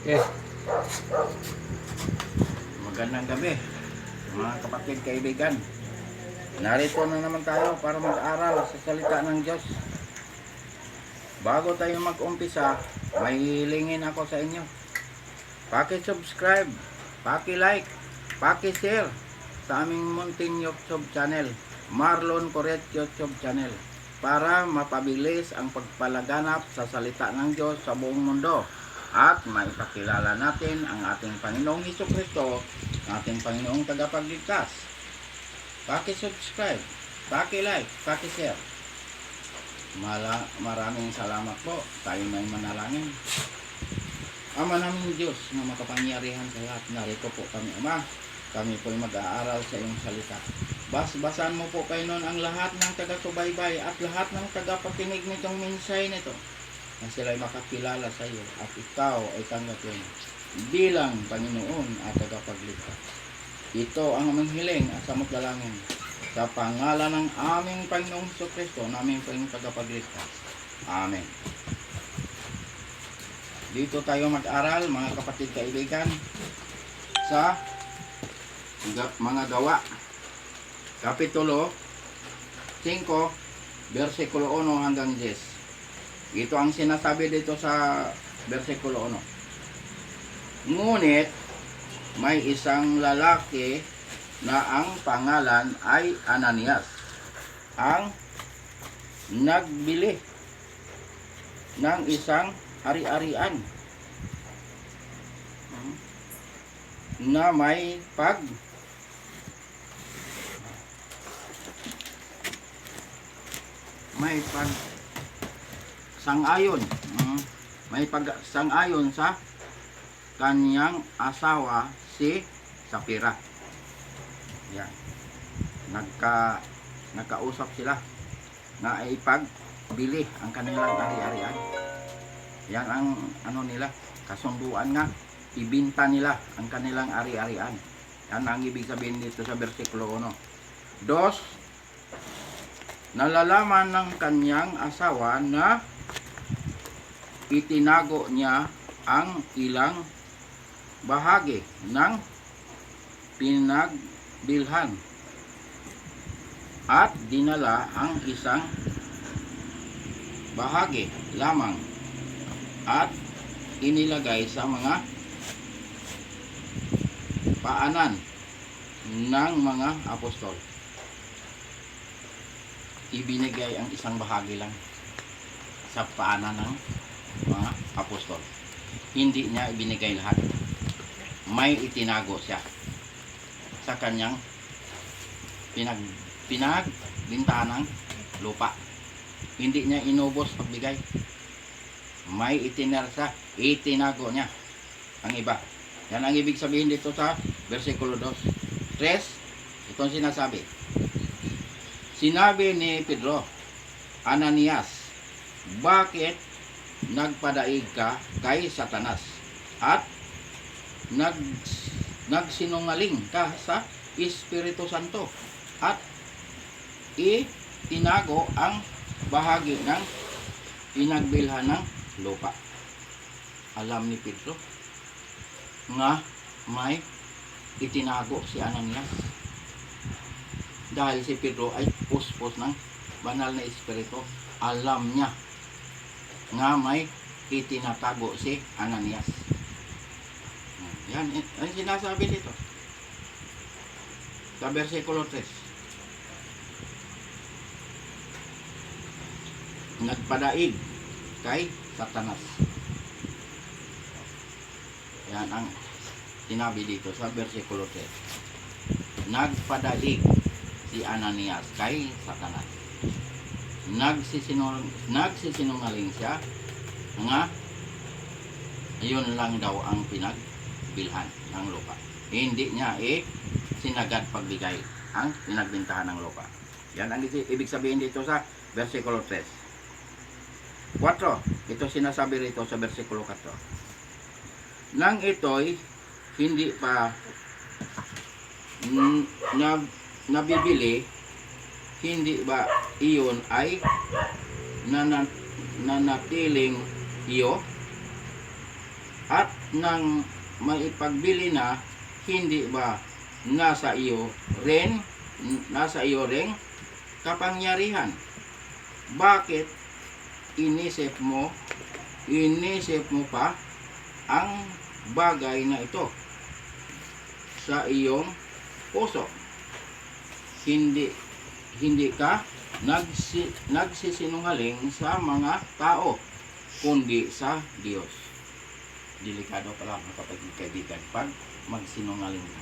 Okay. Magandang gabi, mga kapatid, kaibigan. Narito na naman tayo para mag-aral sa salita ng Diyos. Bago tayo mag-umpisa, may hilingin ako sa inyo. Paki-subscribe, paki-like, paki-share sa aming munting YouTube channel, Marlon Coret YouTube channel, para mapabilis ang pagpalaganap sa salita ng Diyos sa buong mundo at maipakilala natin ang ating Panginoong Hesukristo, ating Panginoong tagapagligtas. Paki-subscribe, paki-like, paki-share. Maraming salamat po. Tayo may manalangin. Ama naming Diyos na makapangyarihan sa lahat, narito po kami, Ama. Kami po'y mag-aaral sa iyong salita. Basbasan mo po kayo nun ang lahat ng taga-subaybay at lahat ng taga-pakinig nitong mensahe nito, na sila'y makakilala sa iyo at ikaw ay tanggapin bilang Panginoon at tagapagligtas. Ito ang aming hiling at samot dalangin sa pangalan ng aming Panginoong Hesukristo, naming Panginoong tagapagligtas. Amen. Dito tayo mag-aral, mga kapatid, kaibigan, sa mga gawa, Kapitulo 5, versikulo 1 hanggang 10. Ito ang sinasabi dito sa versikulo 1. Ngunit may isang lalaki na ang pangalan ay Ananias, ang nagbili ng isang ari-arian na may sang-ayon, may pag-sang-ayon sa kanyang asawa si Sapira. Yan. Nagkausap sila na ipagbili ang kanilang ari-arian. Yan ang nila, kasunduan nga, ibinta nila ang kanilang ari-arian. Yan ang ibig sabihin dito sa versikulo 1. 2, nalalaman ng kanyang asawa na itinago niya ang ilang bahagi ng pinagbilhan at dinala ang isang bahagi lamang at inilagay sa mga paanan ng mga apostol. Ibinigay ang isang bahagi lang sa paanan ng mga apostol. Hindi niya ibinigay lahat. May itinago siya sa kanyang pinagbintahan ng lupa. Hindi niya inubos pagbigay. May itinago niya ang iba. Yan ang ibig sabihin dito sa versikulo 2. 3, itong sinasabi. Sinabi ni Pedro, Ananias, bakit nagpadaig ka kay Satanas at nagsinungaling ka sa Espiritu Santo at itinago ang bahagi ng pinagbilhan ng lupa? Alam ni Pedro nga may itinago si Ananias. Dahil si Pedro ay puspos ng banal na espiritu, alam niya nga may itinatago si Ananias. Yan ang sinasabi dito sa versikulo 3. Nagpadaig kay Satanas. Yan ang sinabi dito sa versikulo 3. Nagpadaig si Ananias kay Satanas. Nagsisinungaling siya nga yun lang daw ang pinagbilhan ng lupa. Hindi niya sinagad pagbigay ang pinagbintahan ng lupa. Yan ang ibig sabihin dito sa versikulo 3. 4, ito sinasabi rito sa versikulo 4. Nang ito'y hindi pa nabibili, hindi ba iyon ay nanatiling iyo at ng maipagbili na, hindi ba nasa iyo rin kapangyarihan? Bakit inisip mo pa ang bagay na ito sa iyong puso? Hindi ka nagsisinungaling sa mga tao, kundi sa Diyos. Delikado pala mga kapatid kaibigan pag magsinungaling ka.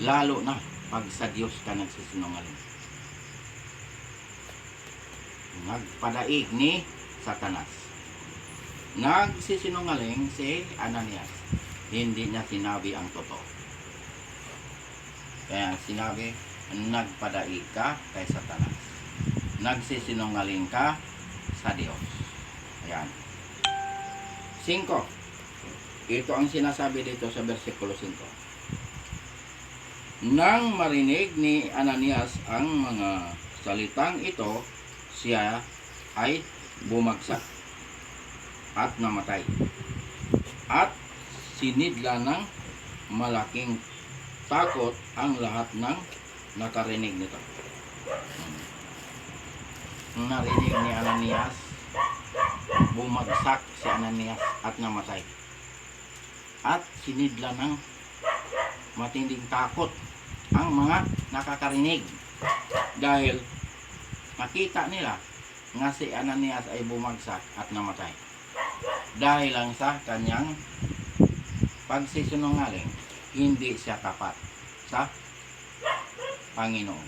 Lalo na pag sa Diyos ka nagsisinungaling. Nagpadaig ni Satanas. Nagsisinungaling si Ananias. Hindi niya sinabi ang totoo. Kaya sinabi, nagpadaig ka kay Satanas. Nagsisinungaling ka sa Diyos. Ayan. 5. Ito ang sinasabi dito sa versikulo 5. Nang marinig ni Ananias ang mga salitang ito, siya ay bumagsak at namatay. At sinidla ng malaking takot ang lahat ng nakarinig nito. Narinig ni Ananias, bumagsak si Ananias at namatay. At sinidla ng matinding takot ang mga nakakarinig dahil nakita nila nga si Ananias ay bumagsak at namatay dahil lang sa kanyang pagsisinungaling. Hindi siya tapat sa Panginoon.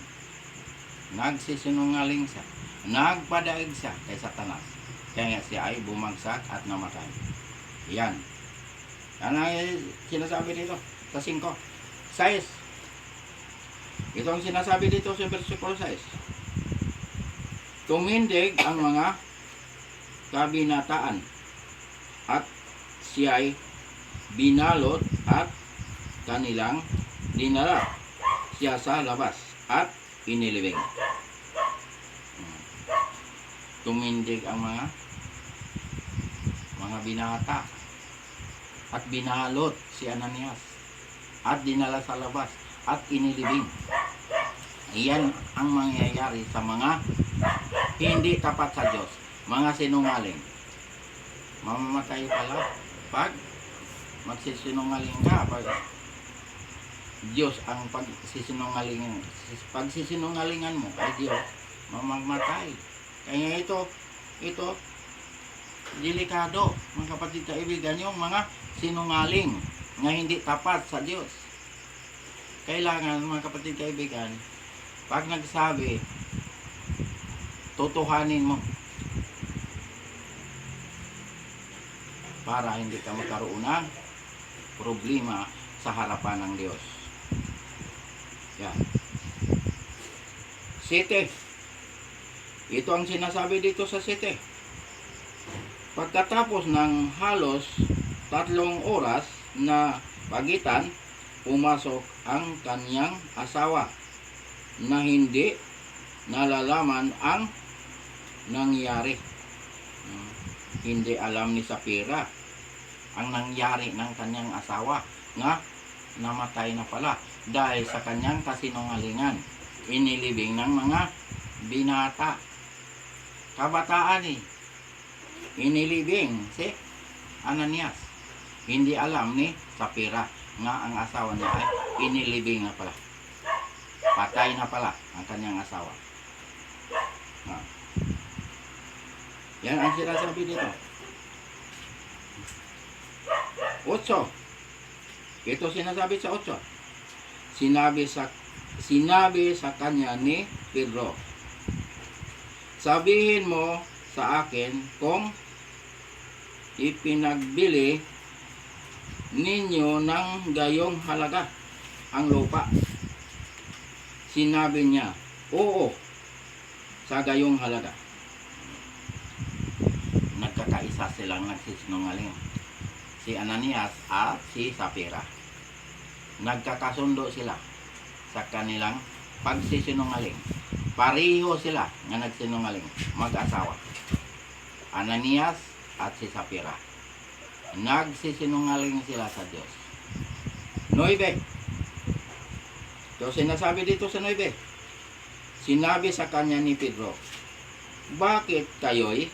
Nagsisinungaling siya, nagpadaig siya kay Satanas, kaya siya ay bumagsak at namatay. Yan. Ano ay sinasabi dito sa 5? 6. Ito ang sinasabi dito sa versikulo 6. Tumindig ang mga kabinataan at siya'y binalot at kanilang dinala siya sa labas at inilibing. Tumindig ang mga binata at binalot si Ananias at dinala sa labas at inilibing. Iyan ang mangyayari sa mga hindi tapat sa Diyos, mga sinungaling. Mamamatay pala pag magsisinungaling ka. Pag Diyos ang pagsisinungalingan mo ay Diyos, mamamatay. Kaya ito delikado mga kapatid kaibigan, yung mga sinungaling na hindi tapat sa Diyos. Kailangan mga kapatid kaibigan, pag nagsabi, tutuhanin mo para hindi ka magkaroon ng problema sa harapan ng Diyos. Yan. 7. Ito ang sinasabi dito sa 7. Pagkatapos ng halos 3 oras na pagitan, pumasok ang kanyang asawa na hindi nalalaman ang nangyari. Hindi alam ni Sapphira ang nangyari ng kanyang asawa na namatay na pala dahil sa kanyang kasinungalingan. Inilibing ng mga binata. Kabataan inilibing si Ananias. Hindi alam ni Sapphira nga ang asawa niya ay inilibing na pala. Patay na pala ang kanyang asawa. Yan ang sinasabi dito. 8. Ito sinasabi sa 8. Sinabi sa kanya ni Pedro, sabihin mo sa akin kung ipinagbili ninyo ng gayong halaga ang lupa. Sinabi niya, oo, sa gayong halaga. Nagkakaisa silang nagsisinungaling. Si Ananias at si Sapphira. Nagkakasundo sila sa kanilang pagsisinungaling. Pareho sila nga nagsinungaling, mag-asawa. Ananias at si Sapphira. Nagsisinungaling sila sa Diyos. 9. So sinasabi dito sa 9, sinabi sa kanya ni Pedro, bakit kayo'y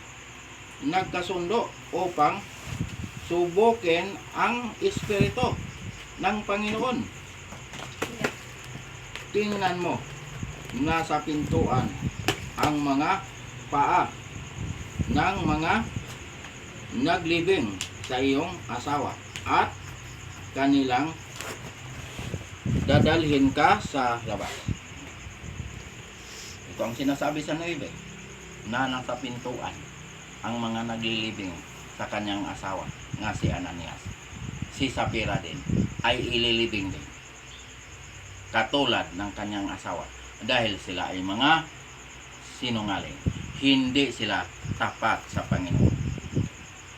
nagkasundo upang subukin ang Espiritu ng Panginoon? Tingnan mo, nasa pintuan ang mga paa ng mga naglibing sa iyong asawa at kanilang dadalhin ka sa labas. Ito ang sinasabi sa 9, na nasa pintuan ang mga naglilibing sa kanyang asawa nga si Ananias. Si Sapphira din ay ililibing din katulad ng kanyang asawa dahil sila ay mga sinungaling. Hindi sila tapat sa Panginoon.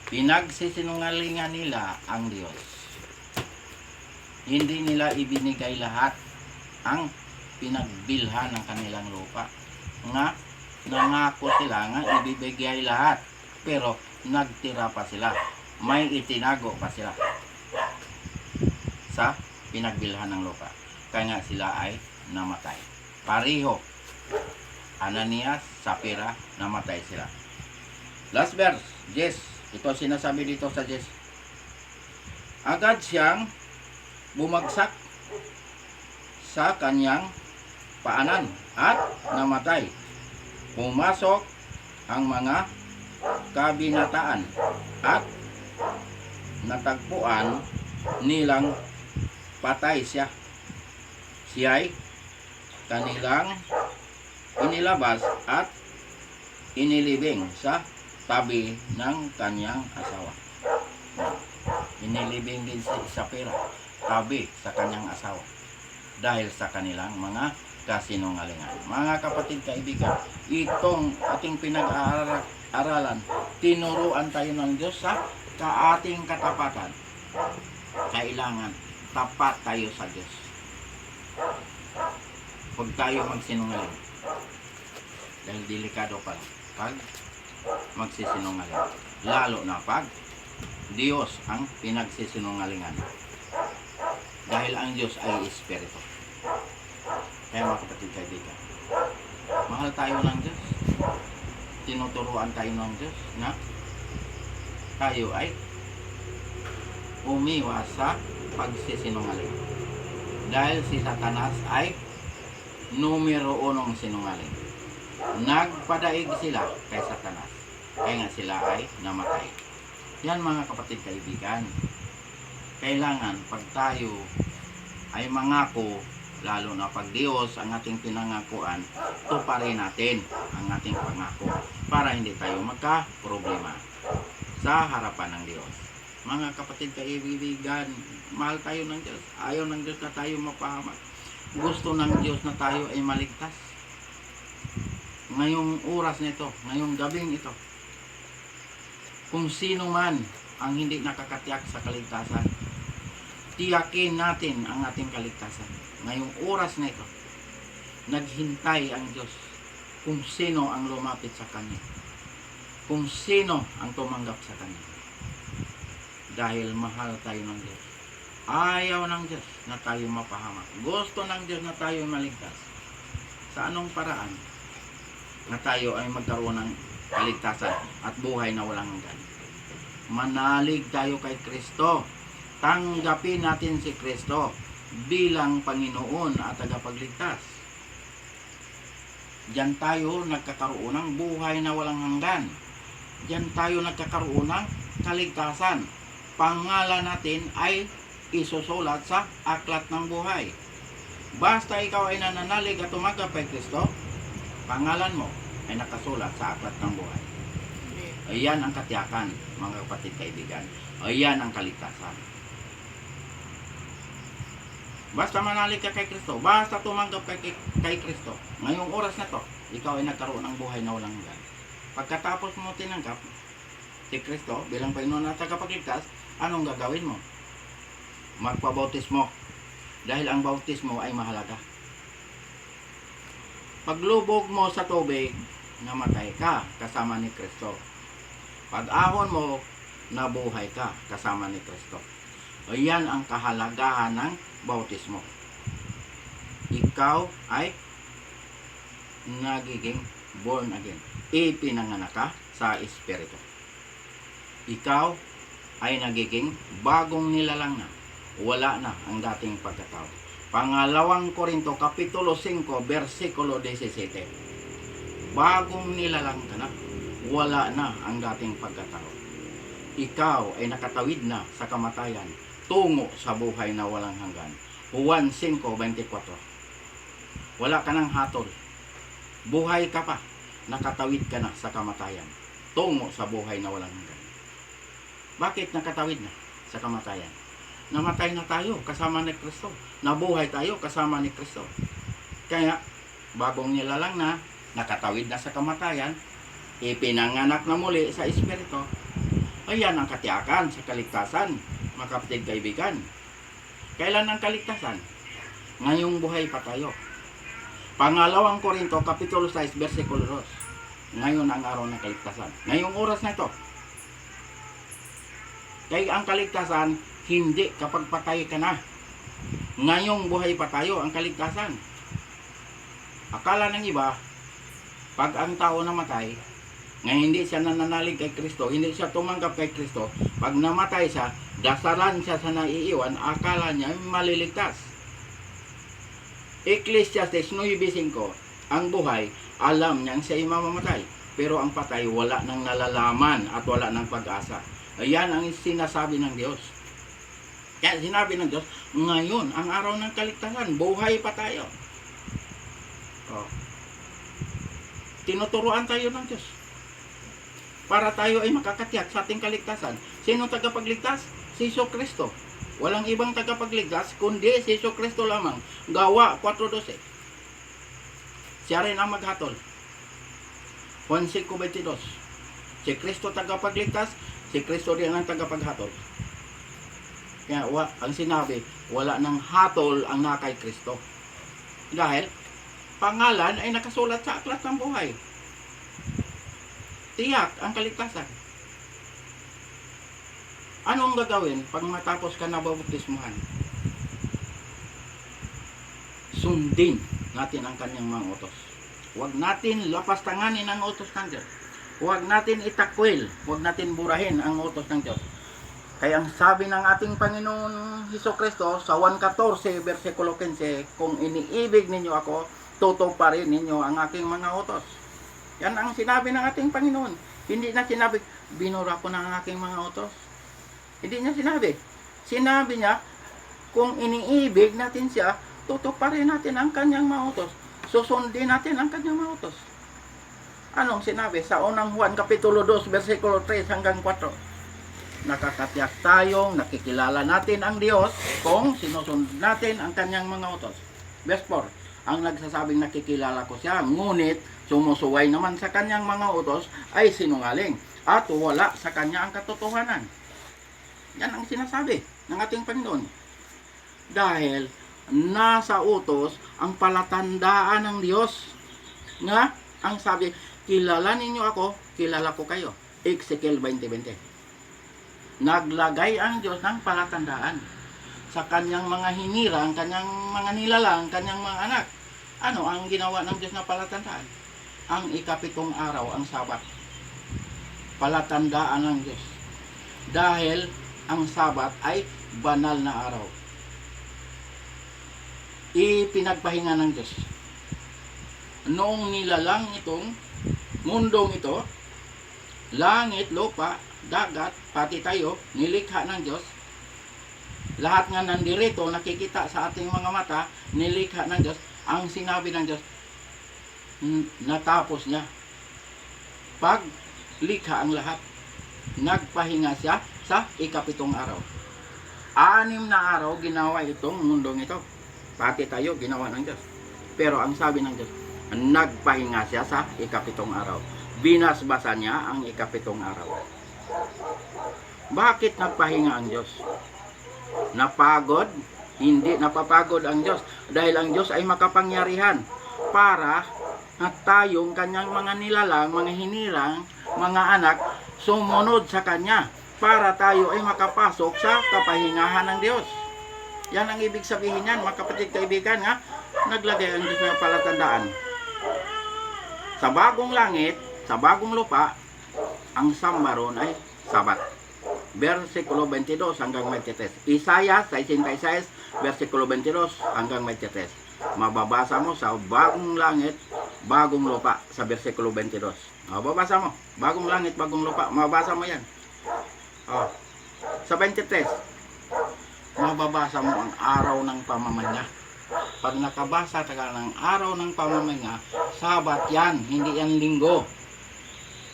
Pinagsisinungalingan nila ang Diyos. Hindi nila ibinigay lahat ang pinagbilhan ng kanilang lupa. Nga, nangako sila nga ibibigay lahat. Pero nagtira pa sila. May itinago pa sila sa pinagbilhan ng lupa. Kaya nga sila ay namatay. Pareho. Ananias, Sapphira, namatay sila. Last verse, yes. Ito sinasabi dito sa Jess. Agad siyang bumagsak sa kanyang paanan at namatay. Pumasok ang mga kabinataan at natagpuan nilang patay siya. Siya'y kanilang inilabas at inilibing sa tabi ng kanyang asawa. Inilibing din si Sapphira tabi sa kanyang asawa dahil sa kanilang mga kasinungalingan. Mga kapatid, kaibigan, itong ating pinag-aaralan, tinuruan tayo ng Diyos sa ating katapatan. Kailangan tapat tayo sa Diyos. Huwag tayo magsinungaling dahil delikado pala pag magsisinungaling, lalo na pag Diyos ang pinagsisinungalingan, dahil ang Diyos ay Espiritu. Kaya mga kapatid, kaibigan, mahal tayo ng Diyos, tinuturuan tayo ng Diyos na tayo ay umiwas sa pagsisinungaling, dahil si Satanas ay numero 1 sinungaling. Nagpadaig sila kay Satanas, kaya nga sila ay namatay. Yan mga kapatid, kaibigan, kailangan pag tayo ay mangako, lalo na pag Diyos ang ating pinangakuan, tuparin natin ang ating pangako para hindi tayo magka-problema sa harapan ng Diyos. Mga kapatid, kaibigan, mahal tayo ng Diyos. Ayaw ng Diyos na tayo mapahamak. Gusto ng Diyos na tayo ay maligtas. Ngayong oras nito, ngayong gabing ito, kung sino man ang hindi nakakatiyak sa kaligtasan, tiyakin natin ang ating kaligtasan. Ngayong oras na ito, naghintay ang Diyos kung sino ang lumapit sa Kanya, kung sino ang tumanggap sa Kanya. Dahil mahal tayo ng Diyos. Ayaw ng Diyos na tayo mapahamak. Gusto ng Diyos na tayo maligtas. Sa anong paraan na tayo ay magkaroon ng kaligtasan at buhay na walang hanggan? Manalig tayo kay Kristo. Tanggapin natin si Kristo bilang Panginoon at tagapagligtas. Diyan tayo nagkakaroon ng buhay na walang hanggan. Diyan tayo nagkakaroon ng kaligtasan. Pangalan natin ay isusulat sa aklat ng buhay. Basta ikaw ay nananalig at tumanggap kay Kristo, pangalan mo ay nakasulat sa aklat ng buhay. Ayan ang katiyakan, mga kapatid, kaibigan. Ayan ang kaligtasan. Basta manalig ka kay Kristo, basta tumanggap kay Kristo, ngayong oras na to, ikaw ay nagkaroon ng buhay na walang hanggan. Pagkatapos mo tinanggap si Kristo bilang Panginoon at tagapagligtas, anong gagawin mo? Magpabautismo, dahil ang bautismo ay mahalaga. Paglubog mo sa tubig, namatay ka kasama ni Kristo. Pag ahon mo nabuhay ka kasama ni Kristo. O yan ang kahalagahan ng bautismo. Ikaw ay nagiging born again. Ipinanganak ka sa Espiritu. Ikaw ay nagiging bagong nilalang na. Wala na ang dating pagkatao. Pangalawang Korinto, Kapitulo 5, versikulo 17. Bagong nilalang ka na. Wala na ang dating pagkatao. Ikaw ay nakatawid na sa kamatayan tungo sa buhay na walang hanggan. Juan 5:24. Wala ka ng hatol. Buhay ka pa. Nakatawid ka na sa kamatayan tungo sa buhay na walang hanggan. Bakit nakatawid na sa kamatayan? Namatay na tayo kasama ni Kristo. Nabuhay tayo kasama ni Kristo. Kaya, bagong nilalang na, nakatawid na sa kamatayan, ipinanganak na muli sa Espiritu. Ayan ang katiyakan sa kaligtasan, mga kapatid kaibigan. Kailan ang kaligtasan? Ngayong buhay pa tayo. Pangalawang Korinto, Kapitulo 6, versikulo 2. Ngayon ang araw ng kaligtasan. Ngayong oras na ito. Kaya ang kaligtasan, hindi kapag patay ka na. Ngayong buhay pa tayo ang kaligtasan. Akala ng iba, pag ang tao namatay, ngayon hindi siya nananalig kay Kristo, hindi siya tumanggap kay Kristo, pag namatay siya, dasalan siya sa naiiwan, akala niya maliligtas. Ecclesiastes 9:5, ang buhay, alam niyang siya ay mamamatay, pero ang patay wala nang nalalaman at wala nang pag-asa. Ayan ang sinasabi ng Diyos. Kaya sinabi ng Diyos, ngayon, ang araw ng kaligtasan, buhay pa tayo. Oh. Tinuturuan tayo ng Diyos para tayo ay makakatiyak sa ating kaligtasan. Sino tagapagligtas? Si Jesucristo. Walang ibang tagapagligtas kundi si Jesucristo lamang. Gawa 4:12. Siya rin ang maghatol. Juan 5:22. Si Kristo tagapagligtas, si Kristo rin ang tagapaghatol. Kaya ang sinabi, wala nang hatol ang nakay Kristo. Dahil pangalan ay nakasulat sa aklat ng buhay. Tiyak ang kaligtasan. Anong gagawin pag matapos ka na bautismuhan? Sundin natin ang kanyang mga utos. Huwag natin lapastanganin ang utos ng Diyos. Huwag natin itakwil. Huwag natin burahin ang utos ng Diyos. Kaya ang sabi ng ating Panginoon Hesukristo sa 1:14, versikulo 15, kung iniibig ninyo ako, tutuparin ninyo ang aking mga utos. Yan ang sinabi ng ating Panginoon. Hindi na sinabi, binura ko na ang aking mga utos. Hindi niya sinabi. Sinabi niya, kung iniibig natin siya, tutuparin natin ang kanyang mga utos. Susundin natin ang kanyang mga utos. Anong sinabi? Sa unang Juan, Kapitulo 2, versikulo 3 hanggang 4. Nakakatiyak tayong nakikilala natin ang Diyos kung sinusunod natin ang kanyang mga utos. Verse 4. Ang nagsasabing nakikilala ko siya, ngunit sumusuway naman sa kanyang mga utos ay sinungaling at wala sa kanya ang katotohanan. Yan ang sinasabi ng ating Panginoon. Dahil nasa utos ang palatandaan ng Diyos. Nga, ang sabi, kilala ninyo ako, kilala ko kayo. Ezekiel 20:20. Naglagay ang Diyos ng palatandaan sa kanyang mga hinirang, kanyang mga nilalang, kanyang mga anak. Ano ang ginawa ng Diyos na palatandaan? Ang ikapitong araw, ang Sabat. Palatandaan ng Diyos. Dahil ang Sabat ay banal na araw. Ipinagpahinga ng Diyos. Noong nilalang itong mundong ito, langit, lupa, dagat, pati tayo, nilikha ng Diyos. Lahat nga nandirito, nakikita sa ating mga mata, nilikha ng Diyos. Ang sinabi ng Diyos, natapos niya. Pag likha ang lahat, nagpahinga siya sa ikapitong araw. 6 na araw ginawa itong mundong ito. Pati tayo ginawa ng Diyos. Pero ang sabi ng Diyos, nagpahinga siya sa ikapitong araw. Binasbasan niya ang ikapitong araw. Bakit nagpahinga ang Diyos? Napagod? Hindi napapagod ang Diyos. Dahil ang Diyos ay makapangyarihan para at tayong kanyang mga nilalang, mga hinirang, mga anak, sumunod sa Kanya. para tayo ay makapasok sa kapahingahan ng Diyos. Yan ang ibig sabihin yan, mga kapatid kaibigan, nga, naglagay ang Diyos ng palatandaan. Sa bagong langit, sa bagong lupa, ang sambaron ay Sabat. Versikulo 22 hanggang 23. Isaiah 66, versikulo 22 hanggang 23. Mababasa mo sa bagong langit, bagong lupa, sa versikulo 22. Mababasa mo, bagong langit, bagong lupa, mababasa mo yan. Sa 23, mababasa mo ang araw ng pamamahinga. Pag nakabasa ka ng araw ng pamamahinga, Sabat yan, hindi yan linggo.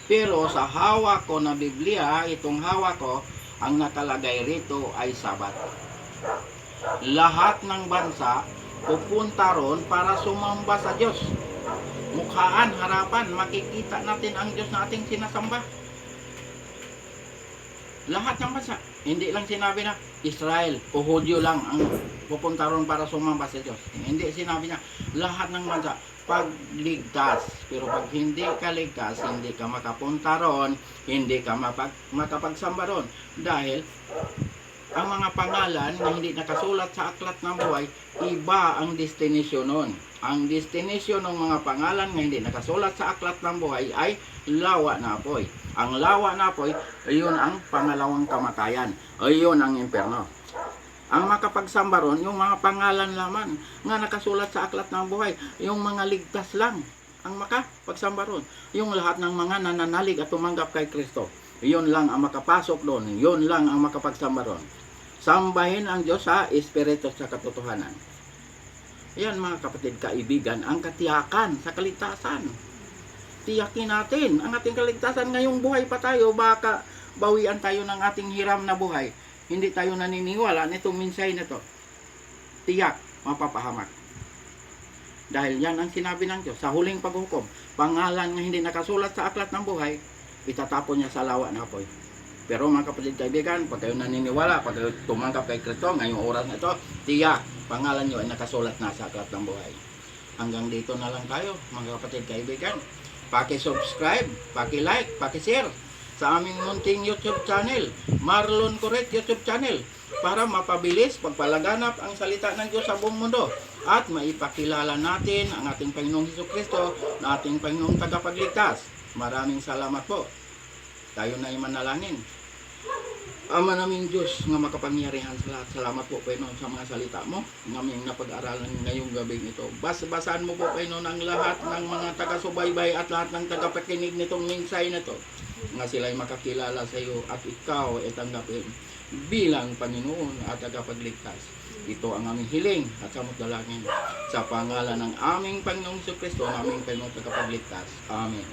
Pero sa hawak ko na Biblia, itong hawak ko, ang nakalagay rito ay Sabat. Lahat ng bansa pupunta ron para sumamba sa Diyos. Mukhaan, harapan, makikita natin ang Diyos na ating sinasamba. Lahat ng bansa. Hindi lang sinabi na Israel o Hudyo lang ang pupunta ron para sumamba sa Diyos. Hindi sinabi niya lahat ng bansa. Pag ligtas, pero pag hindi ka ligtas, hindi ka makapunta ron, hindi ka makapagsamba ron. Dahil ang mga pangalan na hindi nakasulat sa aklat ng buhay, iba ang destinasyon nun. Ang destinasyon ng mga pangalan na hindi nakasulat sa aklat ng buhay ay lawa na apoy. Ang lawa na apoy, ayun ang pangalawang kamatayan. Ayun ang impyerno. Ang makapagsamba ron, yung mga pangalan lamang nga nakasulat sa aklat ng buhay, yung mga ligtas lang ang makapagsamba ron. Yung lahat ng mga nananalig at tumanggap kay Kristo, yun lang ang makapasok doon, yun lang ang makapagsamba ron. Sambahin ang Diyos sa Espiritu sa katotohanan. Yan mga kapatid kaibigan, ang katiyakan sa kaligtasan. Tiyakin natin ang ating kaligtasan ngayong buhay pa tayo, baka bawian tayo ng ating hiram na buhay. Hindi tayo naniniwala nitong minsay na to. Tiyak, mapapahamak. Dahil yan ang sinabi ng Diyos sa huling paghukom. Pangalan na hindi nakasulat sa aklat ng buhay, itatapon niya sa lawa na apoy. Pero mga kapatid kaibigan, pag kayo naniniwala, pag kayo tumanggap kay Kristo ngayong oras na ito, tiyak, pangalan nyo ay nakasulat na sa aklat ng buhay. Hanggang dito na lang tayo, mga kapatid kaibigan. Paki-subscribe, paki-like, paki-share sa aming munting YouTube channel, Marlon Correct YouTube channel, para mapabilis pagpalaganap ang salita ng Diyos sa buong mundo at maipakilala natin ang ating Panginoong Hesukristo na ating Panginoong tagapagligtas. Maraming salamat po. Tayo na imanalangin. Ama naming Diyos nga makapangyarihan sa lahat, salamat po Panginoon sa mga salita mo naming napag-aralan ngayong gabing ito. Basbasan mo po Panginoon ang lahat ng mga taga-subaybay at lahat ng tagapakinig nitong minsay na ito, nga sila'y makakilala sa iyo at ikaw ay tanggapin bilang Panginoon at tagapagligtas. Ito ang aming hiling at samot dalangin sa pangalan ng aming Panginoong Jesucristo, aming Panginoong tagapagligtas. Amen.